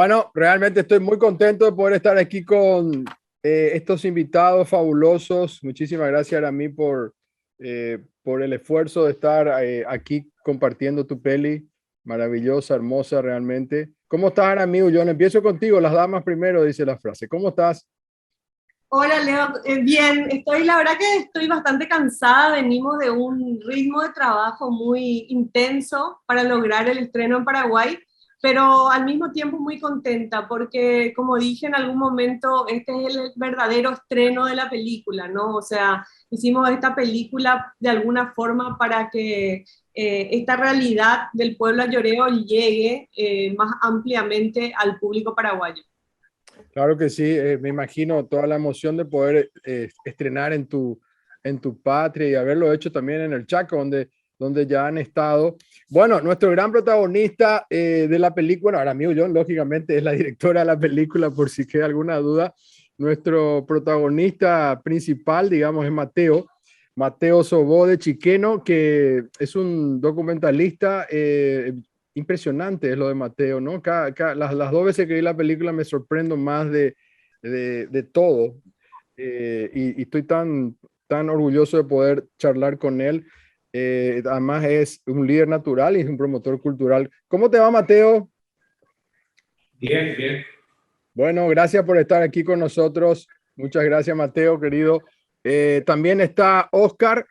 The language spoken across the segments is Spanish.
Bueno, realmente estoy muy contento de poder estar aquí con estos invitados fabulosos. Muchísimas gracias, Arami, por el esfuerzo de estar aquí compartiendo tu peli. Maravillosa, hermosa, realmente. ¿Cómo estás, Arami? Yo empiezo contigo, las damas primero, dice la frase. ¿Cómo estás? Hola Leo, bien, la verdad que estoy bastante cansada, venimos de un ritmo de trabajo muy intenso para lograr el estreno en Paraguay, pero al mismo tiempo muy contenta porque como dije en algún momento, este es el verdadero estreno de la película, ¿no? O sea, hicimos esta película de alguna forma para que esta realidad del pueblo ayoreo llegue más ampliamente al público paraguayo. Claro que sí, me imagino toda la emoción de poder estrenar en tu patria y haberlo hecho también en el Chaco, donde ya han estado. Bueno, nuestro gran protagonista de la película, ahora mío, John, lógicamente es la directora de la película, por si queda alguna duda. Nuestro protagonista principal, digamos, es Mateo Sobó de Chiqueno, que es un documentalista impresionante es lo de Mateo, ¿no? Las dos veces que vi la película me sorprendo más de todo y estoy tan orgulloso de poder charlar con él. Además es un líder natural y es un promotor cultural. ¿Cómo te va, Mateo? Bien, bien. Bueno, gracias por estar aquí con nosotros. Muchas gracias, Mateo, querido. También está Oscar.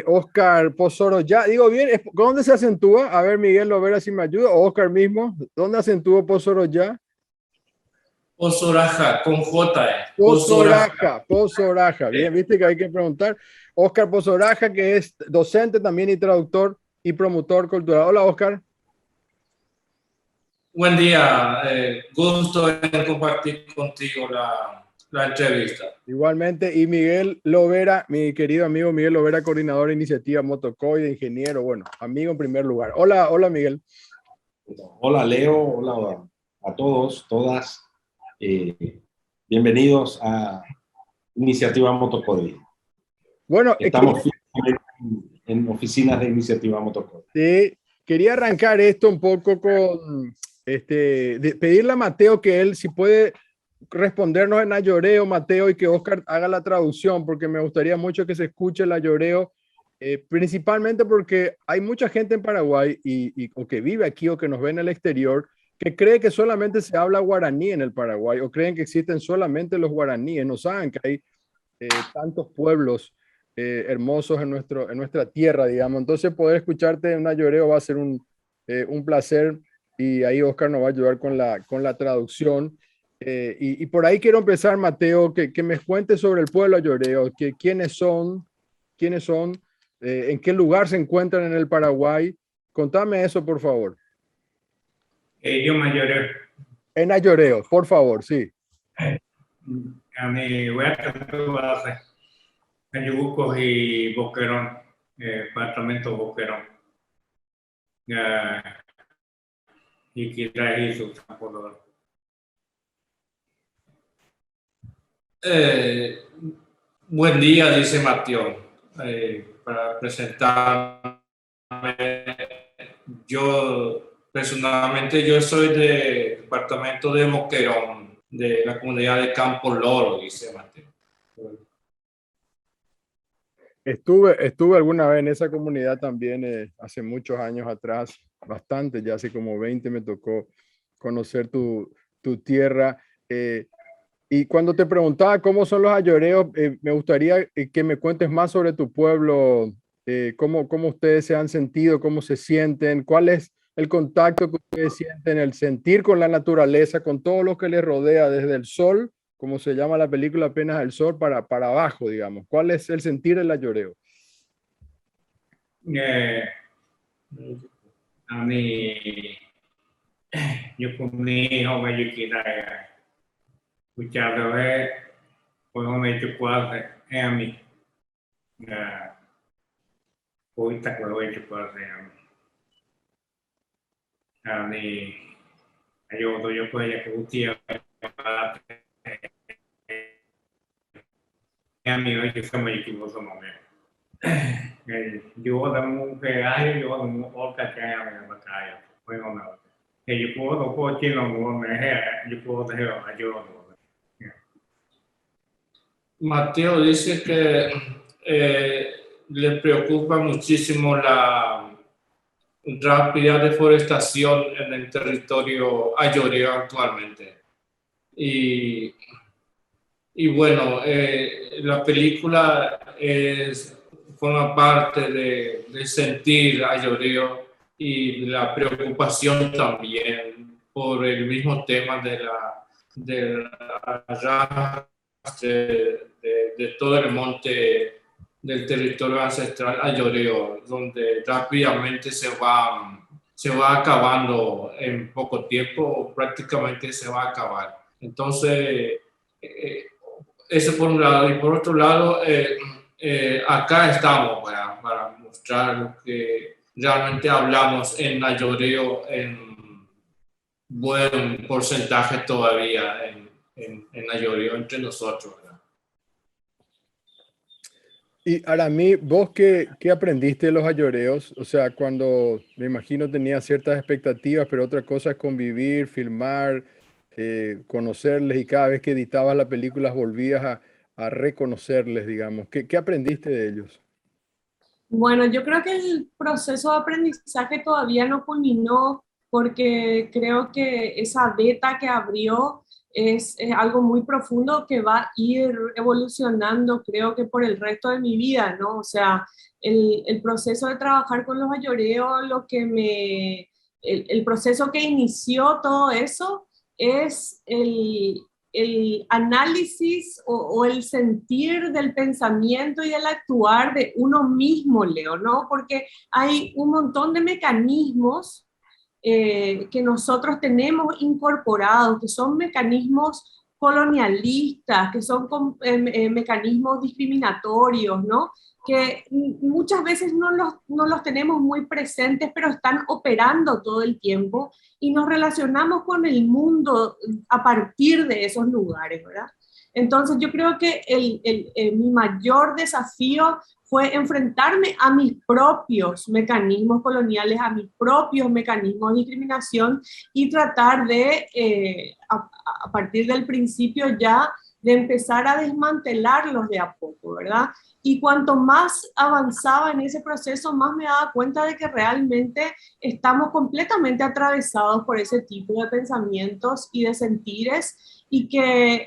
Oscar Pozoro, ya digo bien, ¿dónde se acentúa? A ver, Miguel Lovera, si me ayuda, o Oscar mismo, ¿dónde acentúa Pozoro ya? Pozoraja, con J, Pozoraja. Pozoraja, bien, viste que hay que preguntar. Oscar Pozoraja, que es docente también y traductor y promotor cultural. Hola, Oscar. Buen día, gusto en compartir contigo la entrevista. Igualmente, y Miguel Lovera, mi querido amigo Miguel Lovera, coordinador de iniciativa Motocoy, de ingeniero, bueno, amigo en primer lugar. Hola, hola Miguel. Hola Leo, hola a todos, todas. Bienvenidos a Iniciativa Motocodi. Bueno, Estamos en oficinas de Iniciativa Motocodi. quería arrancar esto un poco con pedirle a Mateo que él, si puede respondernos en ayoreo, Mateo, y que Oscar haga la traducción, porque me gustaría mucho que se escuche el ayoreo, principalmente porque hay mucha gente en Paraguay o que vive aquí o que nos ve en el exterior que cree que solamente se habla guaraní en el Paraguay o creen que existen solamente los guaraníes, no saben que hay tantos pueblos hermosos en nuestra tierra, digamos. Entonces, poder escucharte en ayoreo va a ser un placer y ahí Oscar nos va a ayudar con la traducción. Y por ahí quiero empezar, Mateo, que me cuentes sobre el pueblo ayoreo, quiénes son, en qué lugar se encuentran en el Paraguay. Contame eso, por favor. Yo mayor, En ayoreo, por favor, sí. a mi voy a tratar en Yubucos y Boquerón, departamento Boquerón. Y quizás hizo buen día, dice Mateo. Para presentarme, personalmente, yo soy del departamento de Boquerón, de la comunidad de Campo Loro, dice Mateo. Estuve alguna vez en esa comunidad también hace muchos años atrás, bastante, ya hace como 20 me tocó conocer tu tierra. Y cuando te preguntaba cómo son los ayoreos, me gustaría que me cuentes más sobre tu pueblo, cómo ustedes se han sentido, cómo se sienten, cuál es el contacto que ustedes sienten, el sentir con la naturaleza, con todo lo que les rodea, desde el sol, como se llama la película, apenas el sol para abajo, digamos. ¿Cuál es el sentir del ayoreo? A mí, yo con mi hijo me quiera escuchar a ver, pues me he hecho cosas a mí. Ahorita que lo he hecho cosas a mí, yo pues ya que usted a mí hoy que se me equivoco no me yo da un pegaje yo da un otra que hay en la calle pues no yo puedo chino, yo puedo dejar ayuda. Mateo dice que le preocupa muchísimo la rápida deforestación en el territorio ayoreo actualmente. Y bueno, la película forma parte del sentir ayoreo y la preocupación también por el mismo tema del arrastre de todo el monte del territorio ancestral ayoreo, donde rápidamente se va acabando en poco tiempo, o prácticamente se va a acabar. Entonces, eso por un lado. Y por otro lado, acá estamos para mostrar lo que realmente hablamos en ayoreo en buen porcentaje todavía en ayoreo entre nosotros, ¿verdad? Y Aramí, ¿vos qué aprendiste de los ayoreos? O sea, cuando me imagino tenías ciertas expectativas, pero otra cosa es convivir, filmar, conocerles y cada vez que editabas la película volvías a reconocerles, digamos. ¿Qué aprendiste de ellos? Bueno, yo creo que el proceso de aprendizaje todavía no culminó porque creo que esa beta que abrió es algo muy profundo que va a ir evolucionando, creo que por el resto de mi vida, ¿no? O sea, el proceso de trabajar con los ayoreos, el proceso que inició todo eso es el análisis o el sentir del pensamiento y del actuar de uno mismo, Leo, ¿no? Porque hay un montón de mecanismos que nosotros tenemos incorporados, que son mecanismos colonialistas, que son mecanismos discriminatorios, ¿no? Que muchas veces no los tenemos muy presentes, pero están operando todo el tiempo y nos relacionamos con el mundo a partir de esos lugares, ¿verdad? Entonces yo creo que mi mayor desafío fue enfrentarme a mis propios mecanismos coloniales, a mis propios mecanismos de discriminación y tratar de, a partir del principio ya, de empezar a desmantelarlos de a poco, ¿verdad? Y cuanto más avanzaba en ese proceso, más me daba cuenta de que realmente estamos completamente atravesados por ese tipo de pensamientos y de sentires y que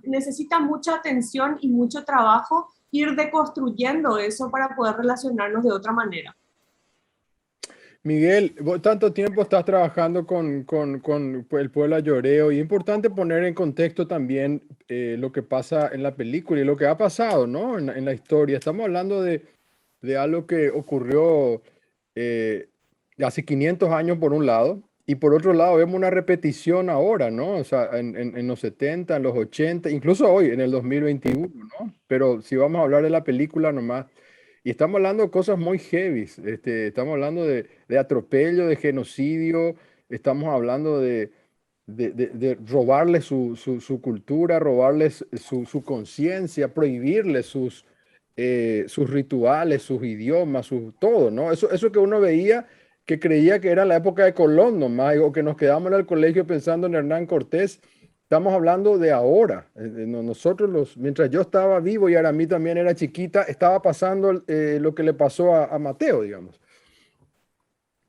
necesita mucha atención y mucho trabajo ir deconstruyendo eso para poder relacionarnos de otra manera. Miguel, vos tanto tiempo estás trabajando con el pueblo ayoreo y es importante poner en contexto también lo que pasa en la película y lo que ha pasado, ¿no? En la historia. Estamos hablando de algo que ocurrió hace 500 años por un lado y por otro lado vemos una repetición ahora, ¿no? O sea, en los 70, en los 80, incluso hoy, en el 2021, ¿no? Pero si vamos a hablar de la película nomás. Y estamos hablando de cosas muy heavy. Estamos hablando de atropello, de genocidio, estamos hablando de robarles su cultura, robarles su conciencia, prohibirles sus rituales, sus idiomas, todo, ¿no? Eso que uno veía, que creía que era la época de Colón nomás, o que nos quedamos en el colegio pensando en Hernán Cortés. Estamos hablando de ahora. Nosotros, mientras yo estaba vivo y Aramí también era chiquita, estaba pasando lo que le pasó a Mateo, digamos.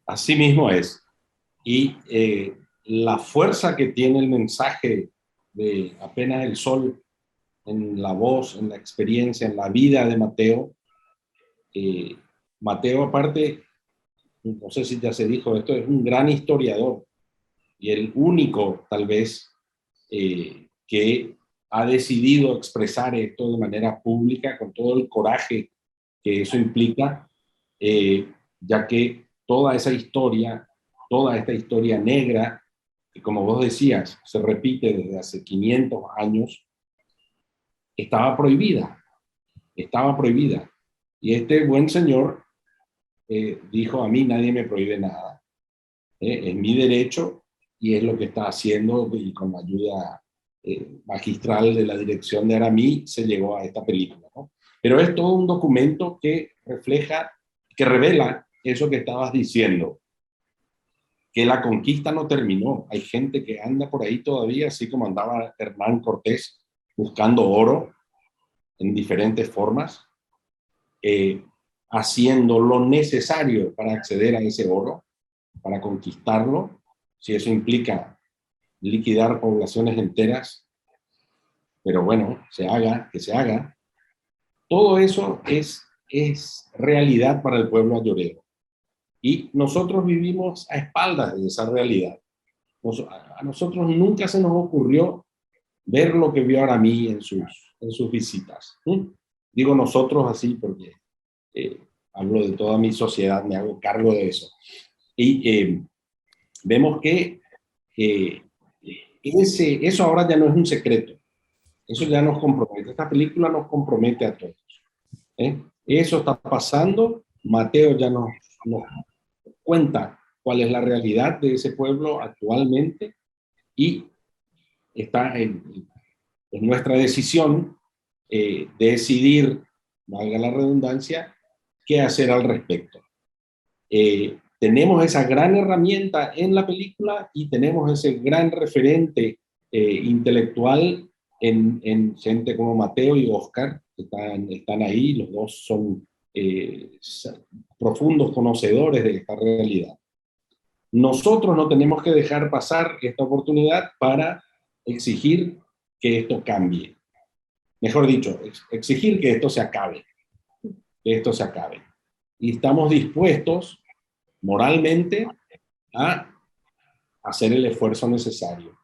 Así mismo es. Y la fuerza que tiene el mensaje de Apenas el Sol en la voz, en la experiencia, en la vida de Mateo. Mateo, aparte, no sé si ya se dijo esto, es un gran historiador y el único, tal vez, que ha decidido expresar esto de manera pública con todo el coraje que eso implica, ya que toda esta historia negra, que como vos decías, se repite desde hace 500 años, estaba prohibida. Y este buen señor dijo: a mí nadie me prohíbe nada. Es mi derecho y es lo que está haciendo, y con la ayuda magistral de la dirección de Aramí se llegó a esta película, ¿no? Pero es todo un documento que refleja, que revela eso que estabas diciendo. que la conquista no terminó. Hay gente que anda por ahí todavía, así como andaba Hernán Cortés, buscando oro en diferentes formas, haciendo lo necesario para acceder a ese oro, para conquistarlo. Si eso implica liquidar poblaciones enteras, pero bueno, se haga, que se haga. Todo eso es realidad para el pueblo ayorero. Y nosotros vivimos a espaldas de esa realidad. A nosotros nunca se nos ocurrió ver lo que vio Aramí en sus visitas. Digo nosotros así porque hablo de toda mi sociedad, me hago cargo de eso. Y vemos que eso ahora ya no es un secreto. Eso ya nos compromete. Esta película nos compromete a todos. Eso está pasando. Mateo ya nos cuenta cuál es la realidad de ese pueblo actualmente y está en nuestra decisión decidir, valga la redundancia, qué hacer al respecto. Tenemos esa gran herramienta en la película y tenemos ese gran referente intelectual en gente como Mateo y Oscar, que están ahí, los dos son profundos conocedores de esta realidad. Nosotros no tenemos que dejar pasar esta oportunidad para exigir que esto cambie. Mejor dicho, exigir que esto se acabe. Que esto se acabe. Y estamos dispuestos moralmente a hacer el esfuerzo necesario.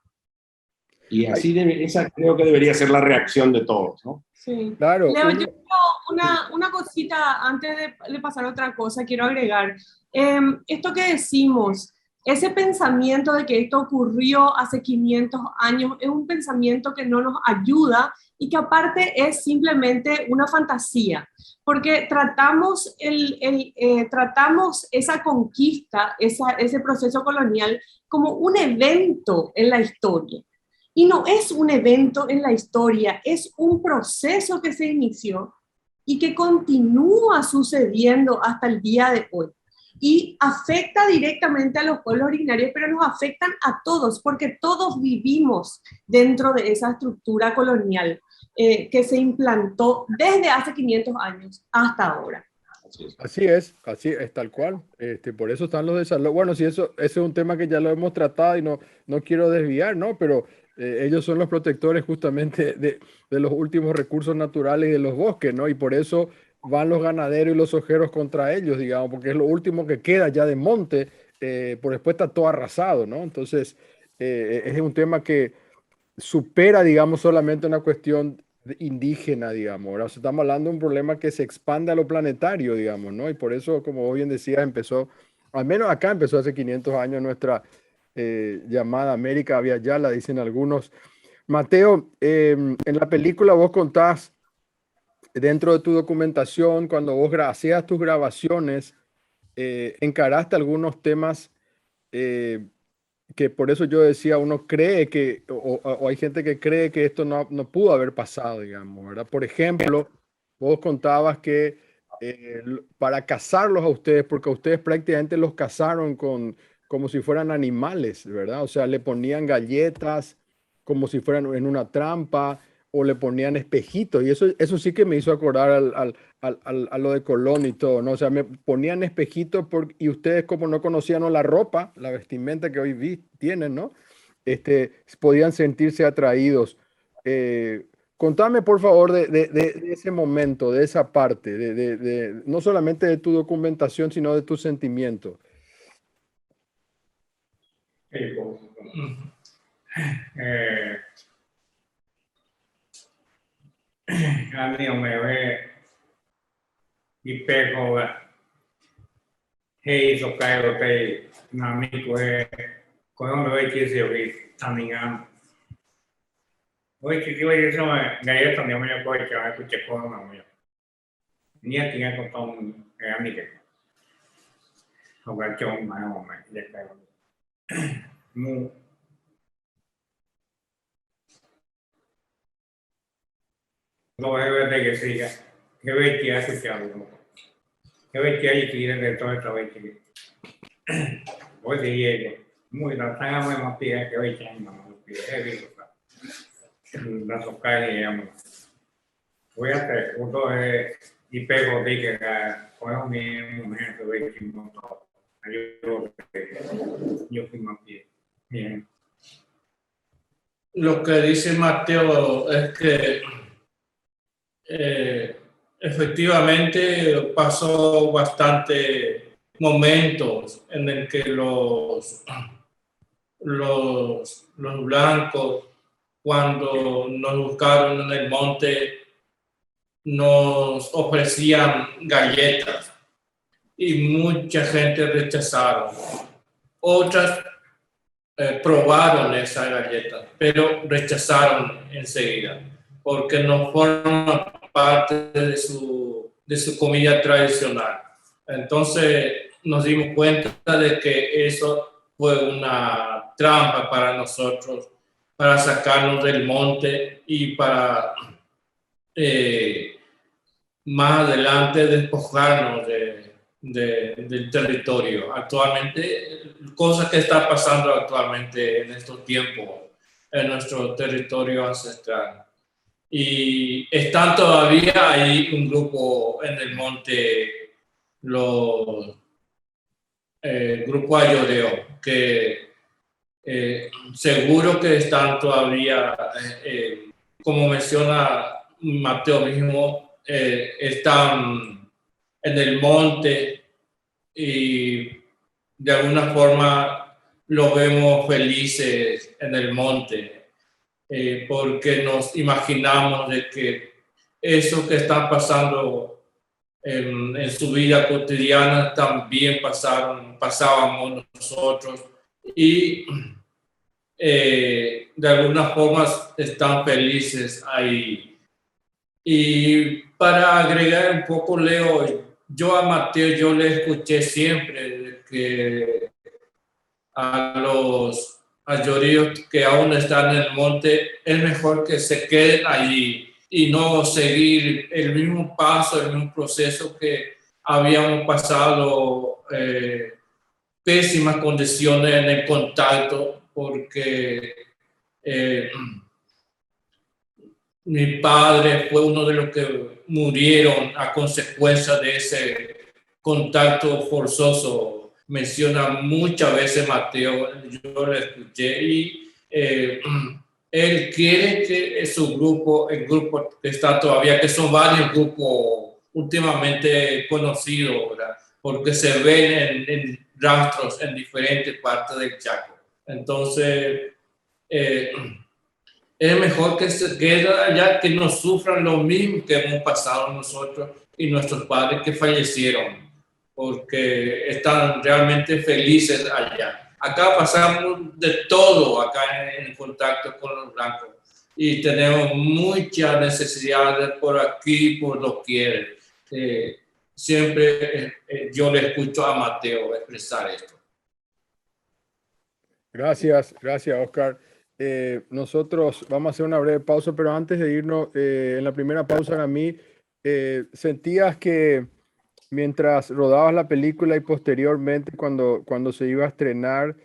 Y así esa creo que debería ser la reacción de todos, ¿no? Sí. Claro. Leo, yo quiero una cosita antes de pasar a otra cosa, quiero agregar. Esto que decimos, ese pensamiento de que esto ocurrió hace 500 años es un pensamiento que no nos ayuda y que aparte es simplemente una fantasía, porque tratamos esa conquista, ese proceso colonial como un evento en la historia. Y no es un evento en la historia, es un proceso que se inició y que continúa sucediendo hasta el día de hoy. Y afecta directamente a los pueblos originarios, pero nos afectan a todos, porque todos vivimos dentro de esa estructura colonial que se implantó desde hace 500 años hasta ahora. Así es, tal cual. Por eso están los desarrollos. Bueno, sí, ese es un tema que ya lo hemos tratado y no quiero desviar, ¿no? Pero ellos son los protectores justamente de los últimos recursos naturales y de los bosques, ¿no? Y por eso van los ganaderos y los ojeros contra ellos, digamos, porque es lo último que queda ya de monte, por después está todo arrasado, ¿no? Entonces, es un tema que supera, digamos, solamente una cuestión indígena, digamos. Ahora estamos hablando de un problema que se expande a lo planetario, digamos, ¿no? Y por eso, como vos bien decías, empezó, al menos acá empezó hace 500 años nuestra llamada América Via Yala, dicen algunos. Mateo, en la película vos contás, dentro de tu documentación, cuando vos hacías tus grabaciones, encaraste algunos temas que por eso yo decía, uno cree que, o hay gente que cree que esto no pudo haber pasado, digamos, ¿verdad? Por ejemplo, vos contabas que para cazarlos a ustedes, porque a ustedes prácticamente los cazaron como si fueran animales, ¿verdad? O sea, le ponían galletas como si fueran en una trampa, o le ponían espejitos, y eso sí que me hizo acordar a lo de Colón y todo, ¿no? O sea, me ponían espejitos y ustedes como no conocían, ¿no?, la ropa, la vestimenta que hoy tienen, ¿no? Podían sentirse atraídos. Contame, por favor, de ese momento, de esa parte, no solamente de tu documentación, sino de tu sentimiento. Amigo me ve y pego hey so cae que amigo con me ve que se ve también hoy que iba a decir galleta ni me puedo que va a escuchar con no mío ni a tiene con ton amigo hogar chon mano me ya cae mu no es verdad que siga que ve que hace que algo que ve que hay que ir dentro de trabajo que hoy día, muy la tanga muy más pía que hoy ya no, la soca y voy a hacer uno y pego de que con mi mujer que voy a montar. Yo fui más bien. Lo que dice Mateo es que efectivamente pasó bastante momentos en el que los blancos, cuando nos buscaron en el monte, nos ofrecían galletas y mucha gente rechazaron. Otras probaron esa galleta, pero rechazaron enseguida porque no forman parte de su comida tradicional. Entonces nos dimos cuenta de que eso fue una trampa para nosotros, para sacarnos del monte y para más adelante despojarnos del territorio. Actualmente, cosas que está pasando actualmente en estos tiempos en nuestro territorio ancestral. Y están todavía ahí un grupo en el monte, los grupo Ayoreo, que seguro que están todavía, como menciona Mateo mismo, están en el monte y de alguna forma lo vemos felices en el monte, porque nos imaginamos de que eso que está pasando en su vida cotidiana también pasábamos nosotros y de alguna forma están felices ahí. Y para agregar un poco, Leo, yo a Mateo yo le escuché siempre que a los ayoríos que aún están en el monte es mejor que se queden allí y no seguir el mismo paso, el mismo proceso que habíamos pasado, pésimas condiciones en el contacto, porque mi padre fue uno de los que murieron a consecuencia de ese contacto forzoso. Menciona muchas veces Mateo, yo lo escuché, y él quiere que su grupo, el grupo que está todavía, que son varios grupos últimamente conocidos, ¿verdad? Porque se ven en rastros en diferentes partes del Chaco. Entonces, es mejor que se quede allá, que no sufran lo mismo que hemos pasado nosotros y nuestros padres que fallecieron, porque están realmente felices allá. Acá pasamos de todo, acá en contacto con los blancos, y tenemos muchas necesidades por aquí, por doquier. Siempre yo le escucho a Mateo expresar esto. Gracias, Oscar. Nosotros vamos a hacer una breve pausa, pero antes de irnos, en la primera pausa, a mí, ¿sentías que mientras rodabas la película y posteriormente cuando se iba a estrenar,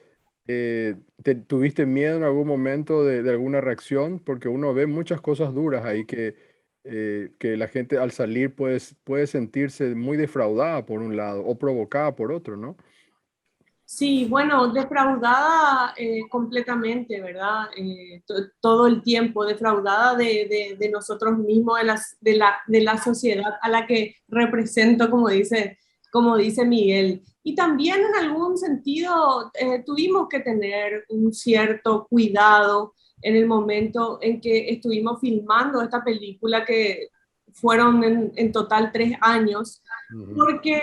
tuviste miedo en algún momento de alguna reacción? Porque uno ve muchas cosas duras ahí que la gente al salir puede sentirse muy defraudada por un lado o provocada por otro, ¿no? Sí, bueno, defraudada completamente, ¿verdad? Todo el tiempo, defraudada de nosotros mismos, de la sociedad a la que represento, como dice Miguel. Y también en algún sentido tuvimos que tener un cierto cuidado en el momento en que estuvimos filmando esta película, que fueron en total 3 años, porque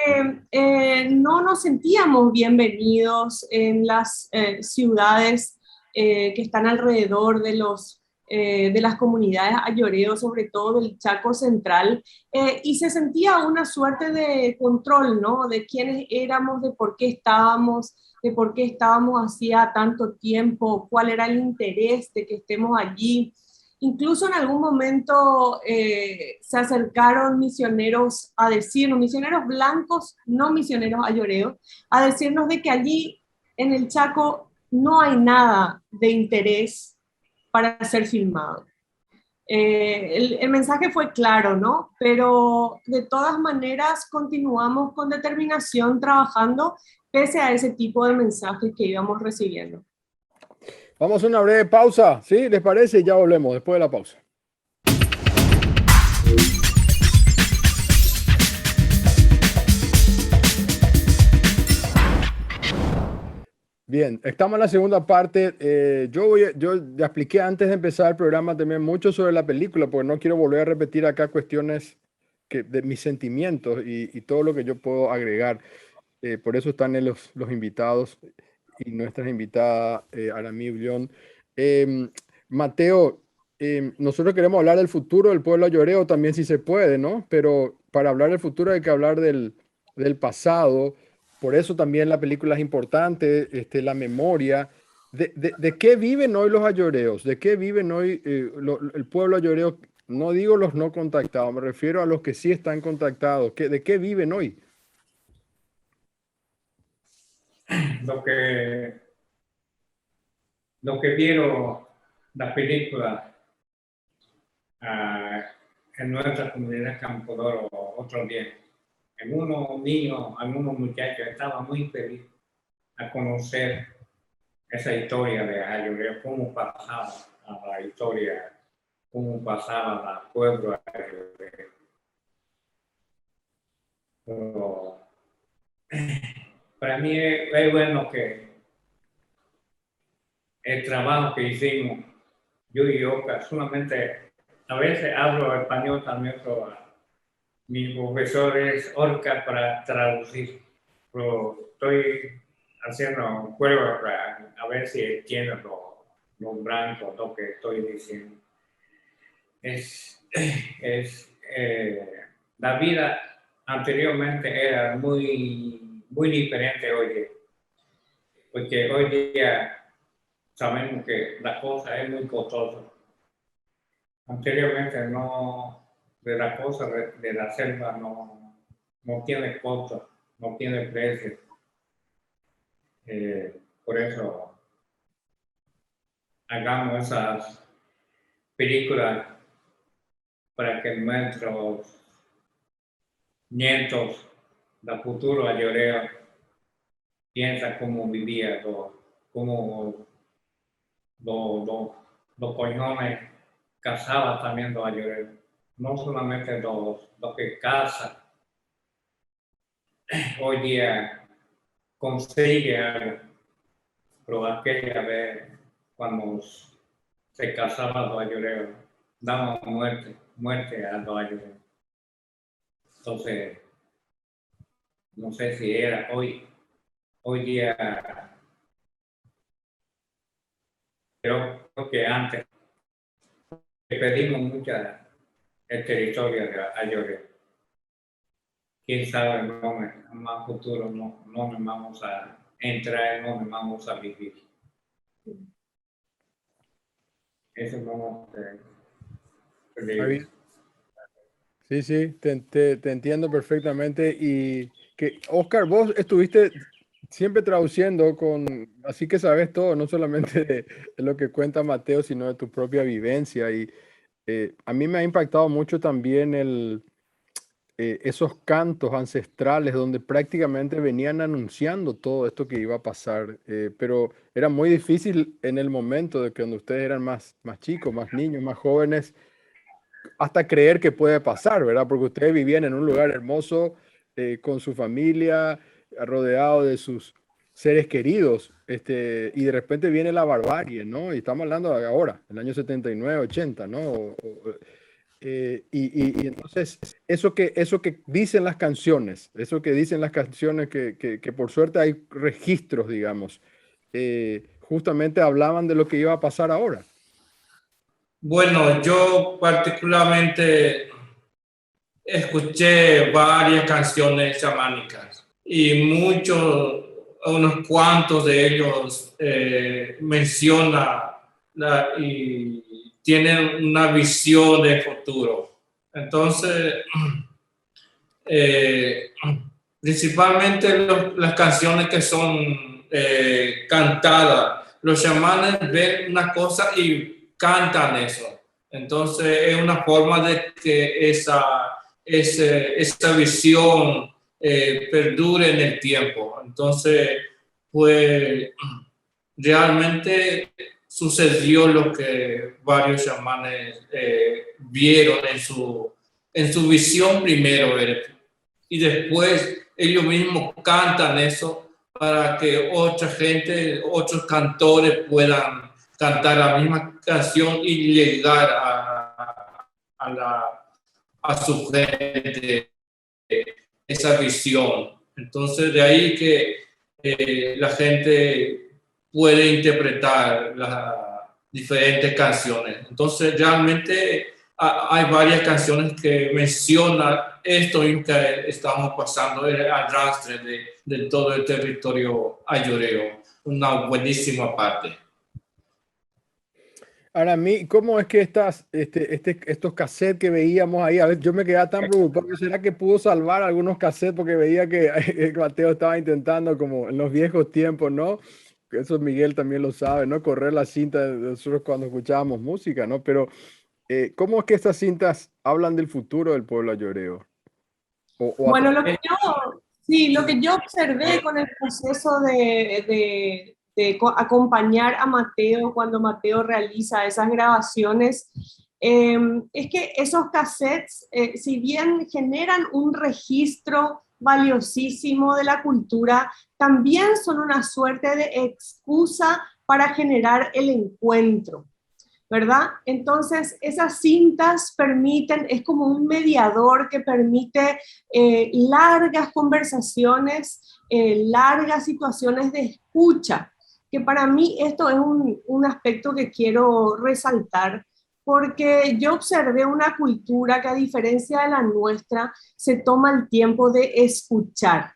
no nos sentíamos bienvenidos en las ciudades que están alrededor de las comunidades ayoreo, sobre todo del Chaco Central, y se sentía una suerte de control, ¿no? De quiénes éramos, de por qué estábamos hacía tanto tiempo, cuál era el interés de que estemos allí. Incluso en algún momento se acercaron misioneros a decirnos, misioneros blancos, no misioneros ayoreos, a decirnos de que allí en el Chaco no hay nada de interés para ser filmado. El mensaje fue claro, ¿no? Pero de todas maneras continuamos con determinación trabajando pese a ese tipo de mensajes que íbamos recibiendo. Vamos a una breve pausa, ¿sí? ¿Les parece? Ya volvemos después de la pausa. Bien, estamos en la segunda parte. Yo ya expliqué antes de empezar el programa también mucho sobre la película, porque no quiero volver a repetir acá cuestiones de mis sentimientos y todo lo que yo puedo agregar. Por eso están los invitados y nuestras invitadas, Aramí Ullón. Mateo, nosotros queremos hablar del futuro del pueblo ayoreo también si se puede, ¿no? Pero para hablar del futuro hay que hablar del pasado. Por eso también la película es importante, la memoria. ¿De qué viven hoy los ayoreos? ¿De qué viven hoy el pueblo ayoreo? No digo los no contactados, me refiero a los que sí están contactados. ¿De qué viven hoy? Lo que vieron la película en nuestra comunidad Campodoro otro día. Algunos niños, algunos muchachos estaban muy felices a conocer esa historia de Ayoreo, cómo pasaba la historia, cómo pasaba el pueblo Ayoreo. Pero para mí es bueno que el trabajo que hicimos, yo y Oscar, solamente a veces hablo español también, pero mi profesor es Oscar para traducir, pero estoy haciendo pruebas para a ver si entiendo los blancos, lo que estoy diciendo. La vida anteriormente era muy diferente hoy, porque hoy día sabemos que la cosa es muy costosa. Anteriormente de la cosa de la selva no tiene costo, no tiene precio. Por eso hagamos esas películas para que nuestros nietos del futuro ayoreo piensen cómo vivía, cómo los coñones cazaban también los ayoreos. No solamente los que cazan hoy día consigue algo, pero aquella vez cuando se cazaban los ayoreos, daban muerte a los ayoreos. Entonces, no sé si era hoy día, creo que antes pedimos mucha el territorio de ayoreo. Quién sabe, en más futuro no nos vamos a entrar, no nos vamos a vivir. Eso no Javi. Sí, te entiendo perfectamente. Y que, Oscar, vos estuviste siempre traduciendo así que sabes todo, no solamente de lo que cuenta Mateo, sino de tu propia vivencia. Y a mí me ha impactado mucho también esos cantos ancestrales donde prácticamente venían anunciando todo esto que iba a pasar, pero era muy difícil en el momento de que cuando ustedes eran más chicos, más niños, más jóvenes, hasta creer que puede pasar, ¿verdad? Porque ustedes vivían en un lugar hermoso, con su familia, rodeado de sus seres queridos, y de repente viene la barbarie, ¿no? Y estamos hablando de ahora, el año 79, 80, ¿no? Y entonces, eso que dicen las canciones, que por suerte hay registros, digamos, justamente hablaban de lo que iba a pasar ahora. Bueno, yo particularmente escuché varias canciones chamánicas y unos cuantos de ellos mencionan y tienen una visión de futuro. Entonces, principalmente las canciones que son cantada. Los chamanes ven una cosa y cantan eso. Entonces es una forma de que esa visión perdure en el tiempo. Entonces, pues realmente sucedió lo que varios chamanes vieron en su visión primero, y después ellos mismos cantan eso para que otra gente, otros cantores puedan cantar la misma canción y llegar a su gente esa visión. Entonces de ahí que la gente puede interpretar las diferentes canciones. Entonces realmente hay varias canciones que mencionan esto mismo que estamos pasando, el arrastre de todo el territorio ayoreo. Una buenísima parte. Ahora, a mí, ¿cómo es que estos cassettes que veíamos ahí? A ver, yo me quedaba tan preocupado. ¿Será que pudo salvar algunos cassettes? Porque veía que Mateo estaba intentando, como en los viejos tiempos, ¿no? Eso Miguel también lo sabe, ¿no? Correr la cinta de nosotros cuando escuchábamos música, ¿no? Pero, ¿cómo es que estas cintas hablan del futuro del pueblo ayoreo? Bueno, sí, lo que yo observé con el proceso de acompañar a Mateo cuando Mateo realiza esas grabaciones, es que esos cassettes, si bien generan un registro valiosísimo de la cultura, también son una suerte de excusa para generar el encuentro, ¿verdad? Entonces, esas cintas permiten, es como un mediador que permite largas conversaciones, largas situaciones de escucha, que para mí esto es un aspecto que quiero resaltar, porque yo observé una cultura que a diferencia de la nuestra, se toma el tiempo de escuchar,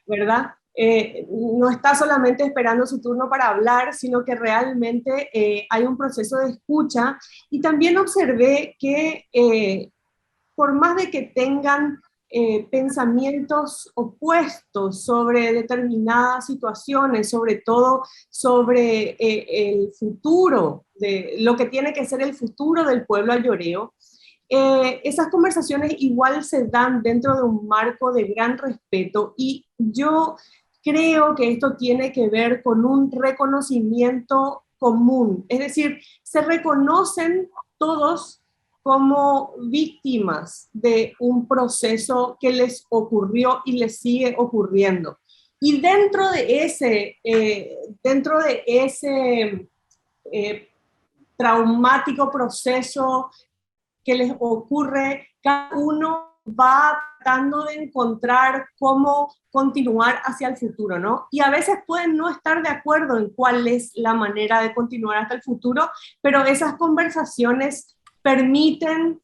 ¿verdad? No está solamente esperando su turno para hablar, sino que realmente hay un proceso de escucha. Y también observé que por más de que tengan pensamientos opuestos sobre determinadas situaciones, sobre todo sobre el futuro, de lo que tiene que ser el futuro del pueblo ayoreo, esas conversaciones igual se dan dentro de un marco de gran respeto, y yo creo que esto tiene que ver con un reconocimiento común, es decir, se reconocen todos como víctimas de un proceso que les ocurrió y les sigue ocurriendo. Y dentro de ese traumático proceso que les ocurre, cada uno va tratando de encontrar cómo continuar hacia el futuro, ¿no? Y a veces pueden no estar de acuerdo en cuál es la manera de continuar hasta el futuro, pero esas conversaciones permiten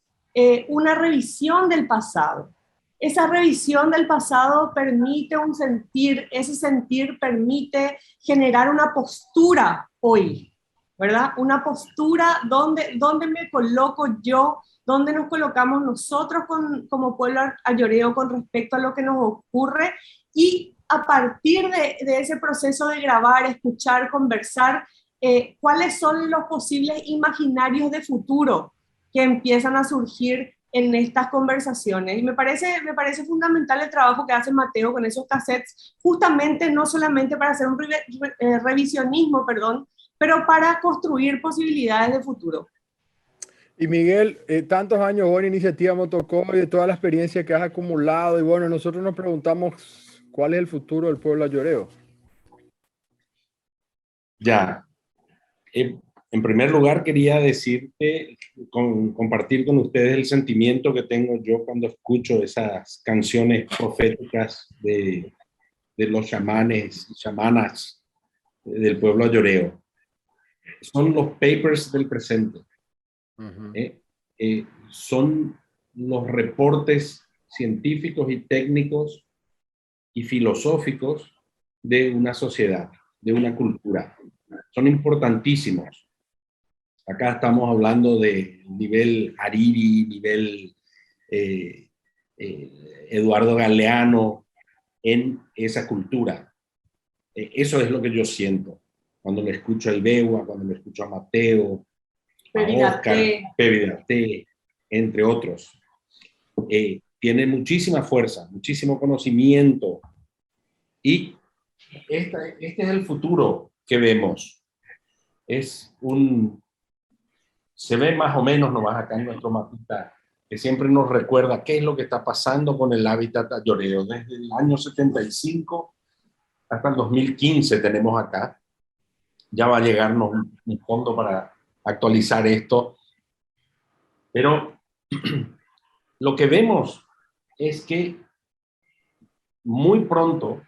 una revisión del pasado. Esa revisión del pasado permite un sentir, ese sentir permite generar una postura hoy, ¿verdad? Una postura donde me coloco yo, donde nos colocamos nosotros como pueblo ayoreo con respecto a lo que nos ocurre, y a partir de ese proceso de grabar, escuchar, conversar, cuáles son los posibles imaginarios de futuro que empiezan a surgir en estas conversaciones. Y me parece fundamental el trabajo que hace Mateo con esos cassettes, justamente no solamente para hacer un revisionismo, pero para construir posibilidades de futuro. Y Miguel, tantos años buena iniciativa Motocó y de toda la experiencia que has acumulado, y bueno, nosotros nos preguntamos cuál es el futuro del pueblo ayoreo. Ya, en primer lugar quería decirte, compartir con ustedes el sentimiento que tengo yo cuando escucho esas canciones proféticas de los chamanes y chamanas del pueblo ayoreo. Son los papers del presente. Son los reportes científicos y técnicos y filosóficos de una sociedad, de una cultura. Son importantísimos. Acá estamos hablando de nivel Hariri, nivel Eduardo Galeano en esa cultura. Eso es lo que yo siento cuando le escucho a Ibewa, cuando le escucho a Mateo, a Oscar, Pepe Date, entre otros. Tiene muchísima fuerza, muchísimo conocimiento, y este es el futuro que vemos. Se ve más o menos nomás acá en nuestro mapita, que siempre nos recuerda qué es lo que está pasando con el hábitat ayoreo. Desde el año 75 hasta el 2015 tenemos acá. Ya va a llegarnos un fondo para actualizar esto. Pero lo que vemos es que muy pronto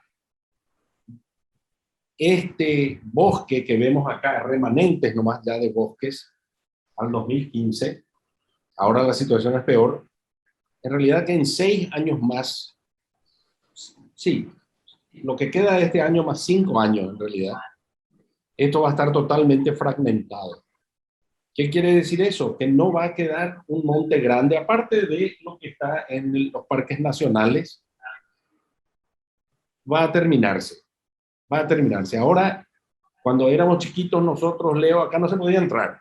este bosque que vemos acá, remanentes nomás ya de bosques, al 2015, ahora la situación es peor, en realidad que en 6 años más, sí, lo que queda de este año más 5 años en realidad, esto va a estar totalmente fragmentado. ¿Qué quiere decir eso? Que no va a quedar un monte grande, aparte de lo que está en los parques nacionales, va a terminarse. Va a terminarse. Ahora, cuando éramos chiquitos nosotros, Leo, acá no se podía entrar.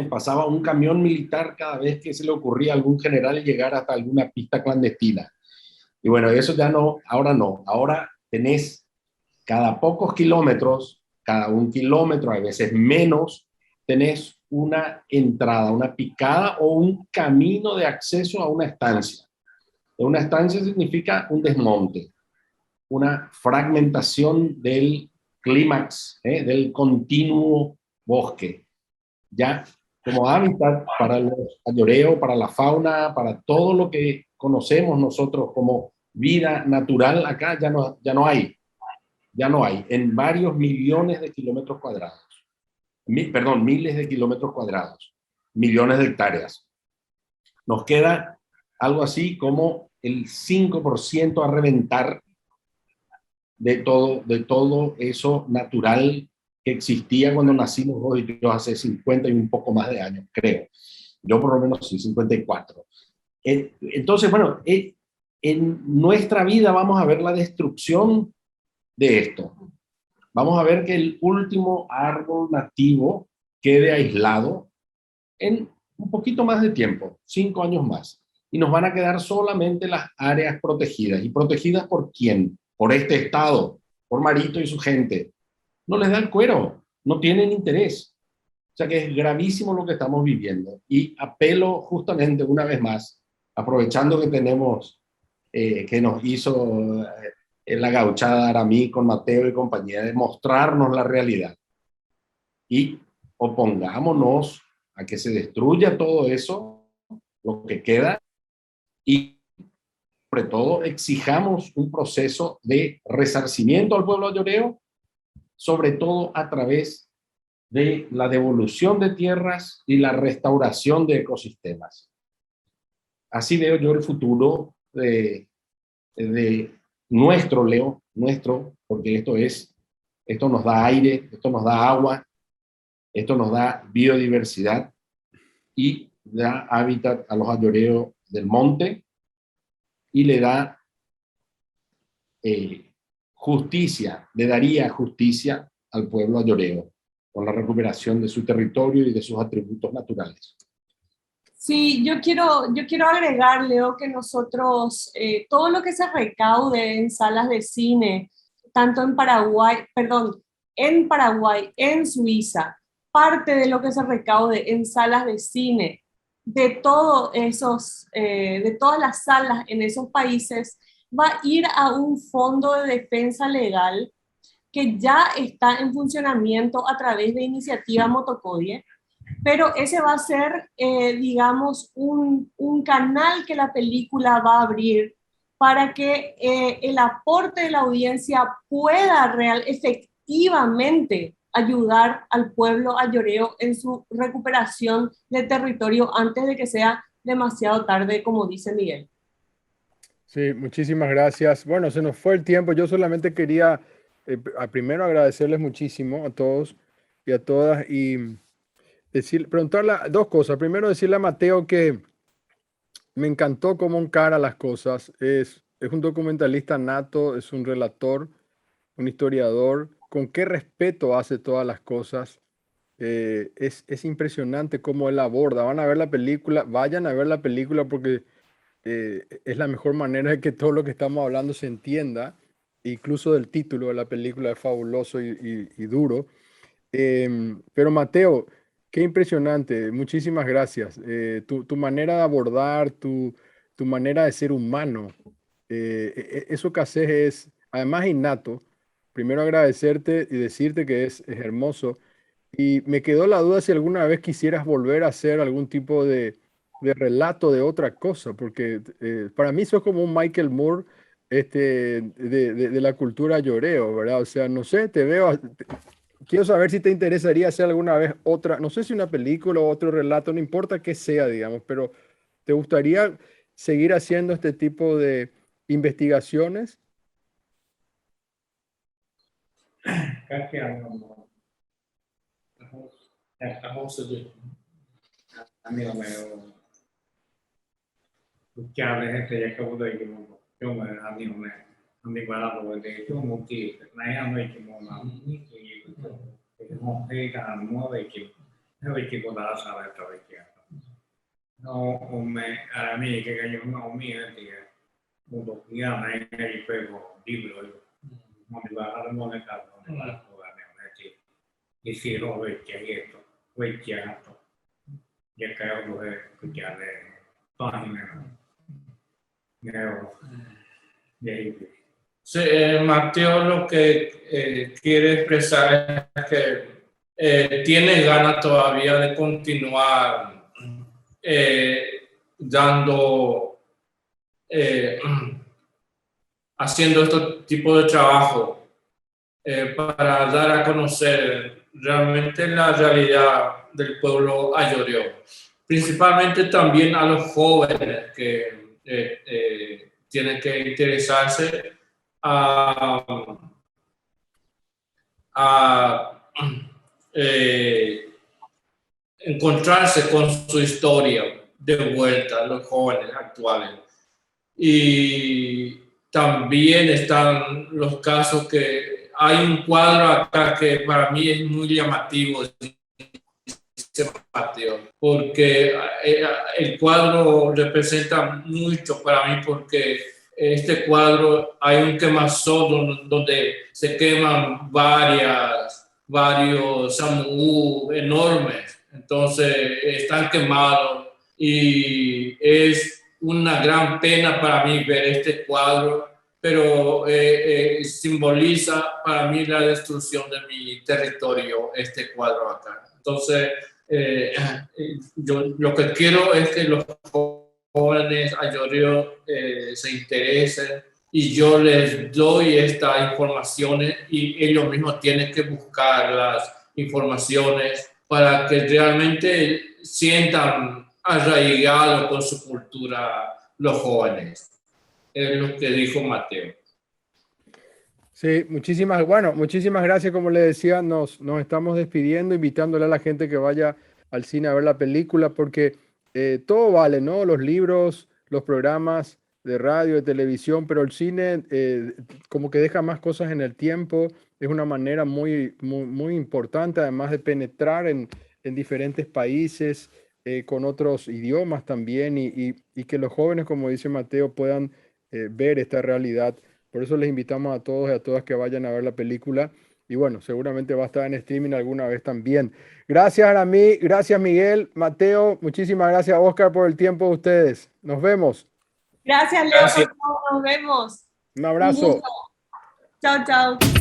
Pasaba un camión militar cada vez que se le ocurría a algún general llegar hasta alguna pista clandestina. Y bueno, eso ya no, ahora no. Ahora tenés cada pocos kilómetros, cada 1 kilómetro, a veces menos, tenés una entrada, una picada o un camino de acceso a una estancia. Una estancia significa un desmonte, una fragmentación del clímax, del continuo bosque. Ya como hábitat para los ayoreos, para la fauna, para todo lo que conocemos nosotros como vida natural, acá ya no hay. Ya no hay. En varios millones de kilómetros cuadrados. Miles de kilómetros cuadrados. Millones de hectáreas. Nos queda algo así como el 5% a reventar de todo eso natural que existía cuando nacimos vos y yo hace 50 y un poco más de años, creo. Yo por lo menos sí, 54. Entonces, bueno, en nuestra vida vamos a ver la destrucción de esto. Vamos a ver que el último árbol nativo quede aislado en un poquito más de tiempo, 5 años más. Y nos van a quedar solamente las áreas protegidas. ¿Y protegidas por quién? Por este Estado, por Marito y su gente. No les da el cuero, no tienen interés. O sea que es gravísimo lo que estamos viviendo. Y apelo justamente una vez más, aprovechando que tenemos, que nos hizo la gauchada Aramí con Mateo y compañía, de mostrarnos la realidad. Y opongámonos a que se destruya todo eso, lo que queda, y sobre todo exijamos un proceso de resarcimiento al pueblo ayoreo, sobre todo a través de la devolución de tierras y la restauración de ecosistemas. Así veo yo el futuro de nuestro, Leo, nuestro, porque esto nos da aire, esto nos da agua, esto nos da biodiversidad y da hábitat a los ayoreos del monte y le da justicia, le daría justicia al pueblo ayoreo con la recuperación de su territorio y de sus atributos naturales. Sí, yo quiero agregar, Leo, que nosotros, todo lo que se recaude en salas de cine, tanto en Paraguay, en Suiza, parte de lo que se recaude en salas de cine, de todas las salas en esos países, va a ir a un fondo de defensa legal que ya está en funcionamiento a través de Iniciativa Motocodie, pero ese va a ser, digamos, un canal que la película va a abrir para que el aporte de la audiencia pueda efectivamente ayudar al pueblo ayoreo en su recuperación de territorio antes de que sea demasiado tarde, como dice Miguel. Sí, muchísimas gracias. Bueno, se nos fue el tiempo. Yo solamente quería primero agradecerles muchísimo a todos y a todas y preguntarle dos cosas. Primero, decirle a Mateo que me encantó cómo encara las cosas. Es un documentalista nato, es un relator un historiador, con qué respeto hace todas las cosas. Es impresionante cómo él aborda. Van a ver la película, vayan a ver la película porque es la mejor manera de que todo lo que estamos hablando se entienda. Incluso del título de la película es fabuloso y duro. Pero Mateo, qué impresionante. Muchísimas gracias. Tu manera de abordar, tu manera de ser humano, eso que haces es además innato. Primero agradecerte y decirte que es hermoso. Y me quedó la duda si alguna vez quisieras volver a hacer algún tipo de relato de otra cosa, porque para mí sos como un Michael Moore de la cultura lloreo, ¿verdad? O sea, no sé, te veo, quiero saber si te interesaría hacer alguna vez otra, no sé si una película o otro relato, no importa qué sea, digamos, pero ¿te gustaría seguir haciendo este tipo de investigaciones? Casi amigo mío, escuchar gente ya que puedo ir yo me amigo me amigo la lo de yo muti na ya no hay que mona ni que no pega no de que no hay que contar sabe todo que no me a mí que yo no mi gente mundo ya na ya pego libro no me va a dar no me caso no me va a jugar me y si lo ve que esto ve que esto ya creo que escuchar de páginas Sí, Mateo lo que quiere expresar es que tiene ganas todavía de continuar haciendo este tipo de trabajo para dar a conocer realmente la realidad del pueblo ayoreo, principalmente también a los jóvenes que tienen que interesarse a encontrarse con su historia de vuelta, los jóvenes actuales. Y también están los casos que hay un cuadro acá que para mí es muy llamativo, porque el cuadro representa mucho para mí, porque este cuadro hay un quemazón donde se queman varios samú enormes, entonces están quemados y es una gran pena para mí ver este cuadro, pero simboliza para mí la destrucción de mi territorio, este cuadro acá. Entonces, yo lo que quiero es que los jóvenes ayoreos se interesen y yo les doy estas informaciones y ellos mismos tienen que buscar las informaciones para que realmente sientan arraigados con su cultura los jóvenes. Es lo que dijo Mateo. Sí, muchísimas gracias. Como le decía, nos estamos despidiendo, invitándole a la gente que vaya al cine a ver la película, porque todo vale, ¿no? Los libros, los programas de radio, de televisión, pero el cine como que deja más cosas en el tiempo. Es una manera muy importante, además de penetrar en diferentes países, con otros idiomas también, y que los jóvenes, como dice Mateo, puedan ver esta realidad. Por eso les invitamos a todos y a todas que vayan a ver la película. Y bueno, seguramente va a estar en streaming alguna vez también. Gracias, Aramí. Gracias, Miguel. Mateo, muchísimas gracias, Oscar, por el tiempo de ustedes. Nos vemos. Gracias, Leo, por todo. Nos vemos. Un abrazo. Chao, chao.